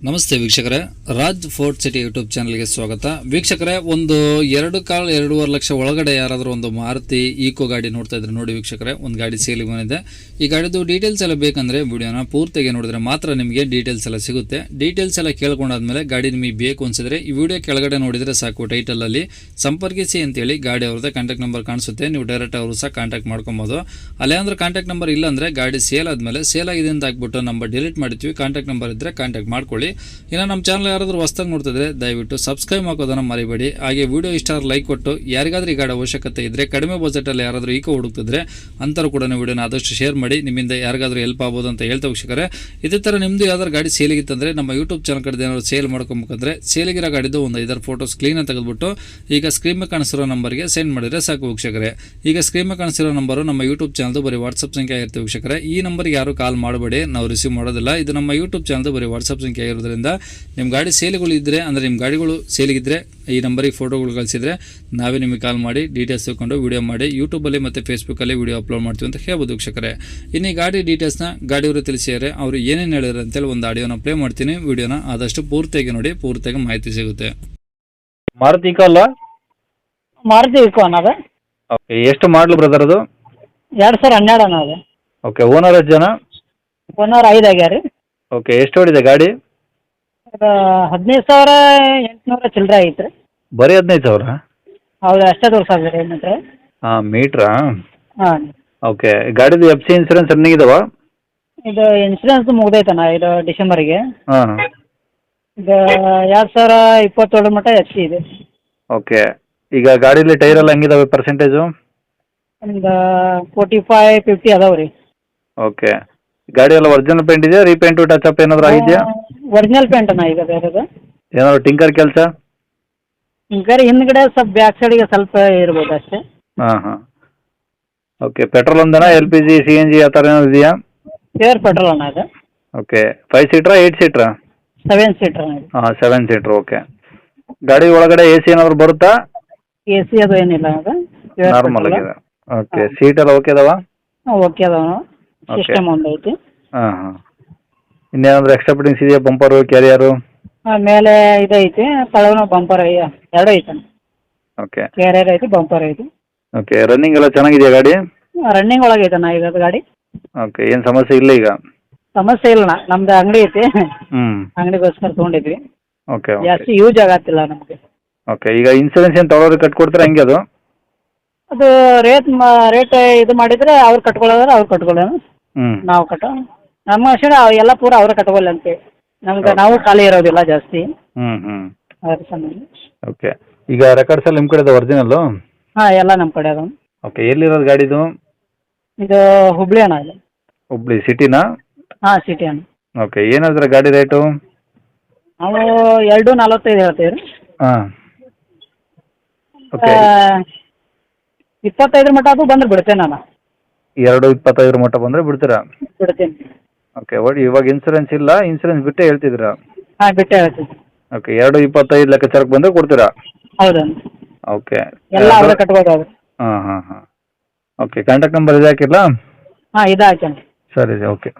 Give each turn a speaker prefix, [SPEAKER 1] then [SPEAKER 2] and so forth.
[SPEAKER 1] ನಮಸ್ತೆ ವೀಕ್ಷಕರೇ, Raj fort city YouTube ಚಾನಲ್ಗೆ ಸ್ವಾಗತ. ವೀಕ್ಷಕರೇ, ಒಂದು 2.5-2.5 ಲಕ್ಷ ಒಳಗಡೆ ಯಾರಾದರೂ ಒಂದು ಮಾರುತಿ ಈಕೋ ಗಾಡಿ ನೋಡ್ತಾ ಇದ್ರೆ ನೋಡಿ ವೀಕ್ಷಕರೇ, ಒಂದು ಗಾಡಿ ಸೇಲಿಗೆ ಬಂದಿದೆ. ಈ ಗಾಡಿದು ಡೀಟೇಲ್ಸ್ ಎಲ್ಲ ಬೇಕಂದರೆ ವಿಡಿಯೋನ ಪೂರ್ತಿಯಾಗಿ ನೋಡಿದ್ರೆ ಮಾತ್ರ ನಿಮಗೆ ಡೀಟೇಲ್ಸ್ ಎಲ್ಲ ಸಿಗುತ್ತೆ. ಡೀಟೇಲ್ಸ್ ಎಲ್ಲ ಕೇಳ್ಕೊಂಡಾದ್ಮೇಲೆ ಗಾಡಿ ನಿಮಗೆ ಬೇಕು ಅನಿಸಿದ್ರೆ ಈ ವಿಡಿಯೋ ಕೆಳಗಡೆ ನೋಡಿದರೆ ಸಾಕು, ಟೈಟಲಲ್ಲಿ ಸಂಪರ್ಕಿಸಿ ಅಂತೇಳಿ ಗಾಡಿ ಅವ್ರದ್ದೇ ಕಾಂಟ್ಯಾಕ್ಟ್ ನಂಬರ್ ಕಾಣಿಸುತ್ತೆ. ನೀವು ಡೈರೆಕ್ಟ್ ಅವರು ಸಹ ಕಾಂಟ್ಯಾಕ್ಟ್ ಮಾಡ್ಕೊಬೋದು. ಅಲ್ಲೇ ಅಂದ್ರೆ ಕಾಂಟ್ಯಾಕ್ಟ್ ನಂಬರ್ ಇಲ್ಲ ಅಂದರೆ ಗಾಡಿ ಸೇಲ್ ಆದಮೇಲೆ ಸೇಲ್ ಆಗಿದೆ ಅಂತ ಹಾಕ್ಬಿಟ್ಟು ನಂಬರ್ ಡಿಲೀಟ್ ಮಾಡ್ತೀವಿ. ಕಾಂಟ್ಯಾಕ್ಟ್ ನಂಬರ್ ಇದ್ದರೆ ಕಾಂಟ್ಯಾಕ್ಟ್ ಮಾಡ್ಕೊಳ್ಳಿ. ಇನ್ನು ನಮ್ಮ ಚಾನಲ್ ಯಾರಾದರೂ ಹೊಸದಾಗಿ ನೋಡ್ತಿದ್ರೆ ದಯವಿಟ್ಟು ಸಬ್ಸ್ಕ್ರೈಬ್ ಹಾಕೋದನ್ನು ಮರಿಬೇಡಿ. ಹಾಗೆ ವಿಡಿಯೋ ಇಷ್ಟ ಲೈಕ್ ಕೊಟ್ಟು ಯಾರಿಗಾದ್ರೂ ಈ ಗಾಡಿ ಅವಶ್ಯಕತೆ ಇದ್ದರೆ, ಕಡಿಮೆ ಬಜೆಟಲ್ಲಿ ಯಾರಾದರೂ ಈಕೋ ಹುಡುಕ್ತಿದ್ರೆ ಅಂಥವ್ರು ಕೂಡ ವಿಡಿಯೋನ ಆದಷ್ಟು ಶೇರ್ ಮಾಡಿ. ನಿಮ್ಮಿಂದ ಯಾರಿಗಾದ್ರೂ ಹೆಲ್ಪ್ ಆಗ್ಬೋದು ಅಂತ ಹೇಳ್ತಾ ವೀಕ್ಷಕರೇ, ಇದೇ ಥರ ನಿಮ್ಮದು ಯಾವ್ದಾದ್ರು ಗಾಡಿ ಸೇಲಿಗಿತ್ತಂದರೆ ನಮ್ಮ ಯೂಟ್ಯೂಬ್ ಚಾನಲ್ ಕಡೆ ಏನಾದ್ರು ಸೇಲ್ ಮಾಡ್ಕೊಬೇಕಂದ್ರೆ ಸೇಲಿಗಿರೋ ಗಾಡಿದು ಒಂದು 5 ಫೋಟೋಸ್ ಕ್ಲೀನಾಗಿ ತೆಗೆದುಬಿಟ್ಟು ಈಗ ಸ್ಕ್ರೀನ್ ಮೇಲೆ ಕಾಣಿಸಿರೋ ನಂಬರ್ಗೆ ಸೆಂಡ್ ಮಾಡಿದರೆ ಸಾಕು ವೀಕ್ಷಕರೇ. ಈಗ ಸ್ಕ್ರೀನ್ ಮೇಲೆ ಕಾಣಿಸಿರೋ ನಂಬರು ನಮ್ಮ ಯೂಟ್ಯೂಬ್ ಚಾನಲ್ದು ಬರೀ ವಾಟ್ಸಪ್ ಸಂಖ್ಯೆ ಆಗಿರುತ್ತೆ ವೀಕ್ಷಕರೇ. ಈ ನಂಬರ್ಗೆ ಯಾರು ಕಾಲ್ ಮಾಡಬೇಡಿ, ನಾವು ರಿಸೀವ್ ಮಾಡೋದಿಲ್ಲ. ಇದು ನಮ್ಮ ಯೂಟ್ಯೂಬ್ ಚಾನಲ್ದು ಬರೀ ವಾಟ್ಸಪ್ ಸಂಖ್ಯೆ ಆಗಿರೋದ್ರಿಂದ ನಿಮ್ಮ ಗಾಡಿ ಸೇಲ್ಗಳು ಇದ್ದರೆ, ಅಂದರೆ ನಿಮ್ಮ ಗಾಡಿಗಳು ಸೇಲಿಗಿದ್ದರೆ ಈ ನಂಬರಿಗೆ ಫೋಟೋಗಳು ಕಳಿಸಿದರೆ ನಾವೇ ನಿಮಗೆ ಕಾಲ್ ಮಾಡಿ ಡೀಟೇಲ್ಸ್ ತಗೊಂಡು ವಿಡಿಯೋ ಮಾಡಿ ಯೂಟ್ಯೂಬಲ್ಲಿ ಮತ್ತು ಫೇಸ್ಬುಕ್ಕಲ್ಲಿ ವಿಡಿಯೋ ಅಪ್ಲೋಡ್ ಮಾಡ್ತೀವಿ ಅಂತ ಹೇಳ್ಬೋದು ವೀಕ್ಷಕರೇ. ಇನ್ನು ಈ ಗಾಡಿ ಡೀಟೇಲ್ಸ್ನ ಗಾಡಿಯವರು ತಿಳಿಸಿದರೆ ಅವರು ಏನೇನು ಹೇಳಿದ್ರು ಅಂತೇಳಿ ಒಂದು ಆಡಿಯೋನ ಪ್ಲೇ ಮಾಡ್ತೀನಿ. ವಿಡಿಯೋನ ಆದಷ್ಟು ಪೂರ್ತಿಯಾಗಿ ನೋಡಿ, ಪೂರ್ತಿಯಾಗಿ ಮಾಹಿತಿ ಸಿಗುತ್ತೆ.
[SPEAKER 2] ಮಾರುತಿ ಈಕೋ ಅಲ್ಲ?
[SPEAKER 3] ಮಾರುತಿ ಈಕೋ ಅನ್ನೋದು.
[SPEAKER 2] ಓಕೆ, ಎಷ್ಟು ಮಾಡಲು ಬ್ರದರ್ ಅದು?
[SPEAKER 3] 2012 ಅನ್ನೋದು.
[SPEAKER 2] ಓಕೆ, ಓನರ್ ಎಷ್ಟು ಜನ?
[SPEAKER 3] ಓನರ್ 5 ಆಗ್ಯಾರ ರೀ.
[SPEAKER 2] ಓಕೆ, ಎಷ್ಟು ಹೊಡಿದೆ ಗಾಡಿ?
[SPEAKER 3] ಅದು 15,800 ಚಿಲ್ಲರೆ ಐತೆ ರೀ.
[SPEAKER 2] ಬರೀ 15,000?
[SPEAKER 3] ಹೌದು, ಅಷ್ಟೇ ತೋರ್ಸಾಗ ರೀ ಏನಂದ್ರೆ.
[SPEAKER 2] ಹಾಂ, ಮೀಟ್ರಾ?
[SPEAKER 3] ಹಾಂ.
[SPEAKER 2] ಓಕೆ, ಗಾಡಿದು ಎಫ್ ಸಿ ಇನ್ಸೂರೆನ್ಸ್ ರನ್ನಿಂಗ್ ಇದಾವ?
[SPEAKER 3] ಇದು ಇನ್ಸೂರೆನ್ಸ್ ಮುಗ್ದೈತಣ್ಣ, ಇದು ಡಿಸೆಂಬರ್ಗೆ.
[SPEAKER 2] ಹಾಂ.
[SPEAKER 3] ಇದು 2027 ಮಟ್ಟ ಎಫ್ ಸಿ ಇದೆ.
[SPEAKER 2] ಓಕೆ, ಈಗ ಗಾಡೀಲಿ ಟೈರ್ ಎಲ್ಲ ಹೆಂಗಿದಾವೆ ಪರ್ಸೆಂಟೇಜು?
[SPEAKER 3] ಒಂದು 45-50 ಅದಾವೆ ರೀ.
[SPEAKER 2] ಓಕೆ, ಗಾಡಿ ಎಲ್ಲ ಒರಿಜಿನಲ್ ಪೇಂಟ್ ಇದೆಯಾ, ರೀಪೇಂಟು ಟಚ್ ಅಪ್ ಏನಾದರೂ ಆಗಿದೆಯಾ?
[SPEAKER 3] ಒರಿಜಿನಲ್ ಪೇಂಟ್ ಅಣ್ಣ ಈಗ ಬೇರೆದು.
[SPEAKER 2] ಏನಾದ್ರು ಟಿಂಕರ್ ಕೆಲಸ?
[SPEAKER 3] ಹಿಂಗಾರೆ ಹಿಂದ್ಗಡೆ ಸ್ವಲ್ಪ ಬ್ಯಾಕ್ ಸೈಡಿಗೆ ಸ್ವಲ್ಪ ಇರ್ಬೋದು ಅಷ್ಟೇ.
[SPEAKER 2] ಹಾಂ ಹಾಂ. ಓಕೆ, ಪೆಟ್ರೋಲ್ ಒಂದೇನಾ, L P G, C N G ಆ ಥರ ಏನಾದ್ರು ಇದೆಯಾ?
[SPEAKER 3] ಪ್ಯೂರ್ ಪೆಟ್ರೋಲ್ ಅಣ್ಣ ಇದು.
[SPEAKER 2] ಓಕೆ, 5 ಸೀಟ್ರಾ 8 ಸೀಟ್ರಾ?
[SPEAKER 3] 7 ಸೀಟರ್ ಅಣ್ಣ ಇದು.
[SPEAKER 2] ಹಾಂ, 7 ಸೀಟ್ರ್. ಓಕೆ, ಗಾಡಿ ಒಳಗಡೆ ಎ ಸಿ ಏನಾದ್ರು ಬರುತ್ತಾ?
[SPEAKER 3] ಎ ಸಿ ಅದು ಏನಿಲ್ಲ ಅದು,
[SPEAKER 2] ನಾರ್ಮಲ್ ಆಗಿದೆ. ಓಕೆ, ಸೀಟ್ ಎಲ್ಲ ಓಕೆ ಅದಾವ?
[SPEAKER 3] ಓಕೆ ಅದಾವ. ಸಿಸ್ಟಮ್ ಒಂದು ಐತಿ.
[SPEAKER 2] ಹಾಂ ಹಾಂ. ಇನ್ನೇನಾದ್ರು ಎಕ್ಸ್ಟ್ರಾ ಫಿಟ್ಟಿಂಗ್ಸ್ ಇದೆಯಾ? Bumper, carrier?
[SPEAKER 3] ಮೇಲೆ ಇದೈತಿ, ತಳಗನ ಬಂಪರ್ ಎರಡು ಐತೆ.
[SPEAKER 2] ಓಕೆ.
[SPEAKER 3] ಕ್ಯಾರಿಯರ್ ಐತಿ, ಬಂಪರ್ ಐತಿ.
[SPEAKER 2] ಓಕೆ, ರನ್ನಿಂಗ್ ಎಲ್ಲ ಚೆನ್ನಾಗಿದೆಯಾ ಗಾಡಿ?
[SPEAKER 3] ರನ್ನಿಂಗ್ ಒಳಗೆ ಐತಣ್ಣ ಈಗ ಅದು ಗಾಡಿ.
[SPEAKER 2] ಓಕೆ, ಏನು ಸಮಸ್ಯೆ ಇಲ್ಲ ಈಗ?
[SPEAKER 3] ಸಮಸ್ಯೆ ಇಲ್ಲ, ನಮ್ದು ಅಂಗಡಿ ಐತಿ.
[SPEAKER 2] ಹ್ಞೂ.
[SPEAKER 3] ಅಂಗಡಿಗೋಸ್ಕರ ತೊಗೊಂಡಿದ್ವಿ.
[SPEAKER 2] ಓಕೆ
[SPEAKER 3] ಜಾಸ್ತಿ ಯೂಸ್ ಆಗತ್ತಿಲ್ಲ ನಮಗೆ.
[SPEAKER 2] ಓಕೆ, ಈಗ ಇನ್ಸೂರೆನ್ಸ್ ಏನು ತೊಗೊಳೋರು ಕಟ್ಕೊಡ್ತಾರೆ ಹೆಂಗೆ ಅದು?
[SPEAKER 3] ಅದು ರೇಟ್ ಇದು ಮಾಡಿದ್ರೆ ಅವ್ರು ಕಟ್ಕೊಳ್ಳೋದ್ರೆ ಅವ್ರು ಕಟ್ಕೊಳ್ಳೋಣ,
[SPEAKER 2] ಹ್ಞೂ.
[SPEAKER 3] ನಾವು ಕಟ್ಟೋ ನಮ್ಮ ಅಷ್ಟೇ ಎಲ್ಲ ಪೂರ ಅವ್ರ ಕಟ್ಕೊಳ್ಳಿ ಅಂತೇಳಿ. ನಮ್ಗೆ ನಾವು ಖಾಲಿ ಇರೋದಿಲ್ಲ ಜಾಸ್ತಿ.
[SPEAKER 2] ಹ್ಞೂ ಹ್ಞೂ.
[SPEAKER 3] ಅದ್ರ ಸಂಬಂಧ.
[SPEAKER 2] ಓಕೆ, ಈಗ ರೆಕಾರ್ಡ್ಸ್ ಎಲ್ಲ ನಿಮ್ಮ ಕಡೆದು ಒರಿಜಿನಲ್ಲು?
[SPEAKER 3] ಹಾಂ, ಎಲ್ಲ ನಮ್ಮ ಕಡೆ ಅದಾವ.
[SPEAKER 2] ಓಕೆ, ಎಲ್ಲಿರೋದು ಗಾಡಿದು?
[SPEAKER 3] ಇದು ಹುಬ್ಳಿ ಅಣ್ಣ ಇದು.
[SPEAKER 2] ಹುಬ್ಳಿ ಸಿಟಿನಾ?
[SPEAKER 3] ಹಾಂ, ಸಿಟಿ ಅಣ್ಣ.
[SPEAKER 2] ಓಕೆ, ಏನಾದ್ರೆ ಗಾಡಿ ರೇಟು?
[SPEAKER 3] ನಾವು 2.45 ಹೇಳ್ತೀವಿ ರೀ.
[SPEAKER 2] ಹಾಂ. ಓಕೆ,
[SPEAKER 3] 25 ಮಟ್ಟ ಅದು ಬಂದ್ರೆ ಬಿಡ್ತೇನೆ ನಾನು.
[SPEAKER 2] 2.25 ಮಟ್ಟ ಬಂದರೆ ಬಿಡ್ತೀರಾ?
[SPEAKER 3] ಬಿಡ್ತೀನಿ.
[SPEAKER 2] ಓಕೆ, ಒಡಿ ಇವಾಗ ಇನ್ಸೂರೆನ್ಸ್ ಇಲ್ಲ, ಇನ್ಸೂರೆನ್ಸ್ ಬಿಟ್ಟೇ ಹೇಳ್ತಿದ್ದೀರಾ?
[SPEAKER 3] ಹಾಂ, ಬಿಟ್ಟೆ ಹೇಳ್ತೀನಿ.
[SPEAKER 2] ಓಕೆ, 2.25 ಲೆಕ್ಕಾಚಾರಕ್ಕೆ ಬಂದರೆ ಕೊಡ್ತೀರಾ?
[SPEAKER 3] ಹೌದು.
[SPEAKER 2] ಓಕೆ.
[SPEAKER 3] ಎಲ್ಲ ಅವರೇ ಕಟ್ಬೋದು ಅದು.
[SPEAKER 2] ಹಾಂ ಹಾಂ ಹಾಂ. ಓಕೆ, ಕಾಂಟ್ಯಾಕ್ಟ್ ನಂಬರ್ ಇದು ಹಾಕಿರಲಾ?
[SPEAKER 3] ಹಾಂ, ಇದು ಹಾಕ್ಯಾನ.
[SPEAKER 2] ಸರಿ, ಓಕೆ.